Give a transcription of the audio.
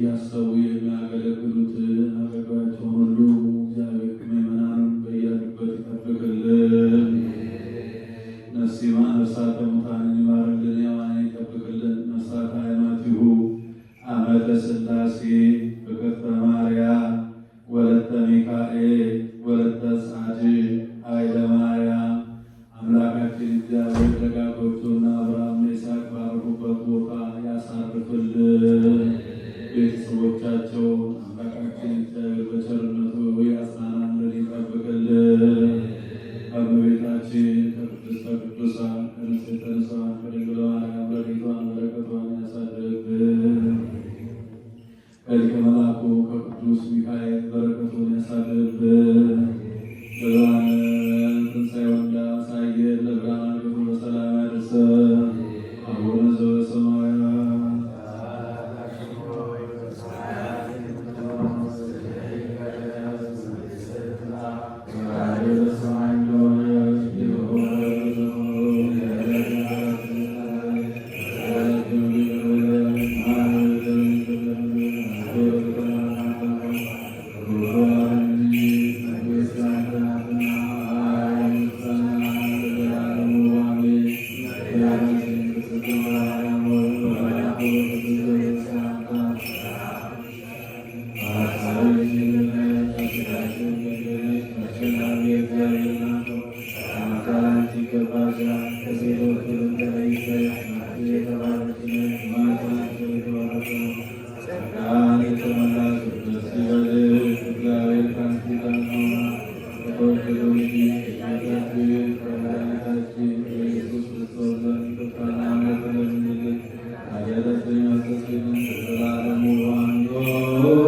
እያሰቡ የሚያገለግሉትን አገልጋዮቻቸውን ሁሉ እግዚአብሔር ምእመናንን በያሉበት ይጠብቅልን። ነፍሳተ ሙታንን ይማርልን፣ ሕያዋንን ይጠብቅልን። ነፍሳተ ሃይማኖቲሁ አመተ ሥላሴ ፍቅርተ ማርያም ወለተ ሚካኤል ወለተ ጻድቅ ኃይለ ማርያም አምላካችን እግዚአብሔር ደጋጎቹና አብርሃም ይስሐቅ ባረፉበት ቦታ ያሳርፍልን። ቤተሰቦቻቸውን አምላካችን እግዚአብሔር በቸርነቱ ያጽናናልን፣ ይጠብቅልን። ከእመቤታችን ከቅድስተ ቅዱሳን ከንጽሕተ ንጹሐን ከድንግል ማርያም ረድኤቷን በረከቷን ያሳድርብን። ከሊቀ መላኩ ከቅዱስ ሚካኤል በረከቱን ያሳድርብን። ለብርሃነ ትንሣኤውን እንዳሳየን ለብርሃነ ልደቱ በሰላም ያድርሰን። አቡነ ዘበሰማያት Oh